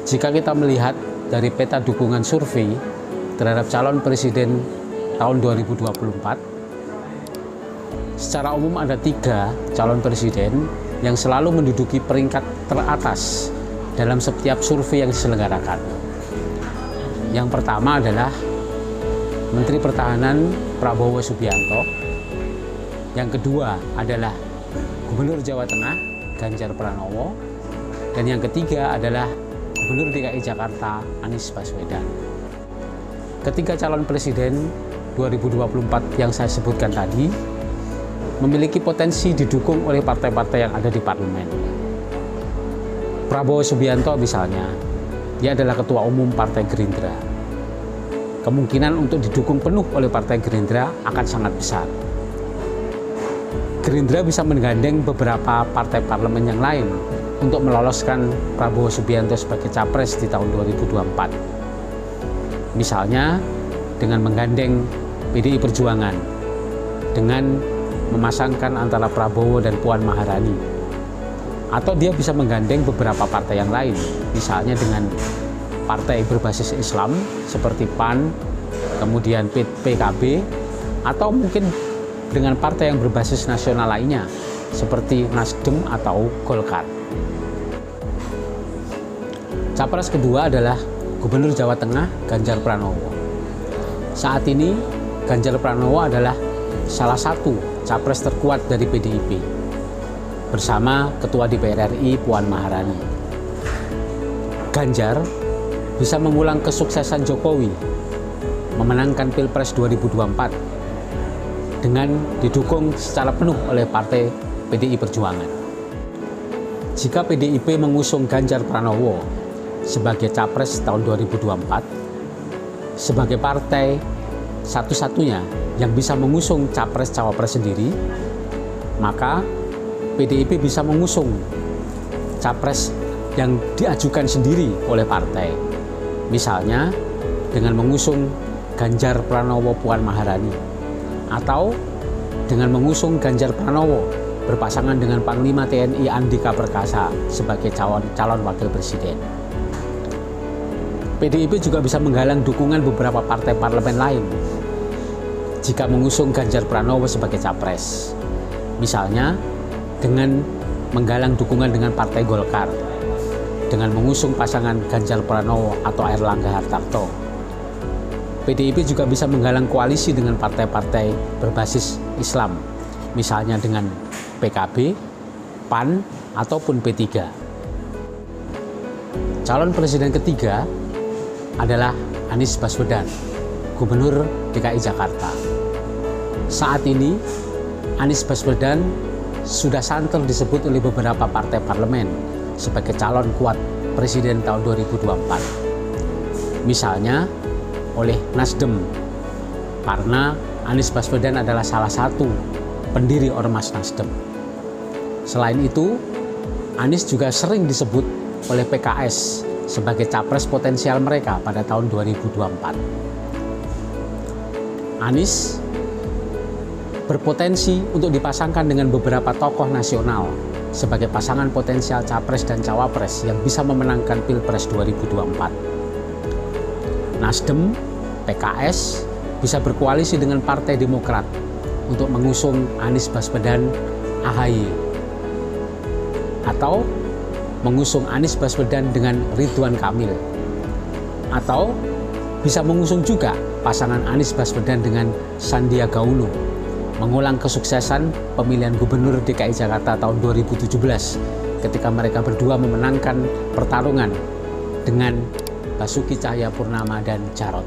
Jika kita melihat dari peta dukungan survei terhadap calon presiden tahun 2024, secara umum ada 3 calon presiden yang selalu menduduki peringkat teratas dalam setiap survei yang diselenggarakan. Yang pertama adalah Menteri Pertahanan Prabowo Subianto. Yang kedua adalah Gubernur Jawa Tengah Ganjar Pranowo. Dan yang ketiga adalah Gubernur DKI Jakarta Anies Baswedan. Ketiga calon presiden 2024 yang saya sebutkan tadi memiliki potensi didukung oleh partai-partai yang ada di parlemen. Prabowo Subianto misalnya, dia adalah Ketua Umum Partai Gerindra. Kemungkinan untuk didukung penuh oleh Partai Gerindra akan sangat besar. Gerindra bisa menggandeng beberapa partai parlemen yang lain untuk meloloskan Prabowo Subianto sebagai capres di tahun 2024. Misalnya dengan menggandeng PDI Perjuangan, dengan memasangkan antara Prabowo dan Puan Maharani. Atau dia bisa menggandeng beberapa partai yang lain, misalnya dengan partai berbasis Islam seperti PAN, kemudian PKB, atau mungkin dengan partai yang berbasis nasional lainnya seperti Nasdem atau Golkar. Capres kedua adalah Gubernur Jawa Tengah Ganjar Pranowo. Saat ini Ganjar Pranowo adalah salah satu capres terkuat dari PDIP bersama Ketua DPR RI Puan Maharani. Ganjar bisa mengulang kesuksesan Jokowi memenangkan Pilpres 2024 dengan didukung secara penuh oleh partai PDI Perjuangan. Jika PDIP mengusung Ganjar Pranowo sebagai capres tahun 2024, sebagai partai satu-satunya yang bisa mengusung capres-cawapres sendiri, maka PDIP bisa mengusung capres yang diajukan sendiri oleh partai. Misalnya dengan mengusung Ganjar Pranowo Puan Maharani, atau dengan mengusung Ganjar Pranowo berpasangan dengan Panglima TNI Andika Perkasa sebagai calon wakil presiden. PDIP juga bisa menggalang dukungan beberapa partai parlemen lain jika mengusung Ganjar Pranowo sebagai capres. Misalnya dengan menggalang dukungan dengan Partai Golkar, dengan mengusung pasangan Ganjar Pranowo atau Airlangga Hartarto. PDIP juga bisa menggalang koalisi dengan partai-partai berbasis Islam, misalnya dengan PKB, PAN, ataupun P3. Calon presiden ketiga adalah Anies Baswedan, Gubernur DKI Jakarta. Saat ini, Anies Baswedan sudah santer disebut oleh beberapa partai parlemen sebagai calon kuat presiden tahun 2024. Misalnya, oleh Nasdem, karena Anies Baswedan adalah salah satu pendiri Ormas Nasdem. Selain itu, Anies juga sering disebut oleh PKS sebagai capres potensial mereka pada tahun 2024. Anies berpotensi untuk dipasangkan dengan beberapa tokoh nasional sebagai pasangan potensial capres dan cawapres yang bisa memenangkan Pilpres 2024. Nasdem, PKS bisa berkoalisi dengan Partai Demokrat untuk mengusung Anies Baswedan AHY, atau mengusung Anies Baswedan dengan Ridwan Kamil, atau bisa mengusung juga pasangan Anies Baswedan dengan Sandiaga Uno, mengulang kesuksesan pemilihan Gubernur DKI Jakarta tahun 2017 ketika mereka berdua memenangkan pertarungan dengan Basuki Cahayapurnama dan Jarot.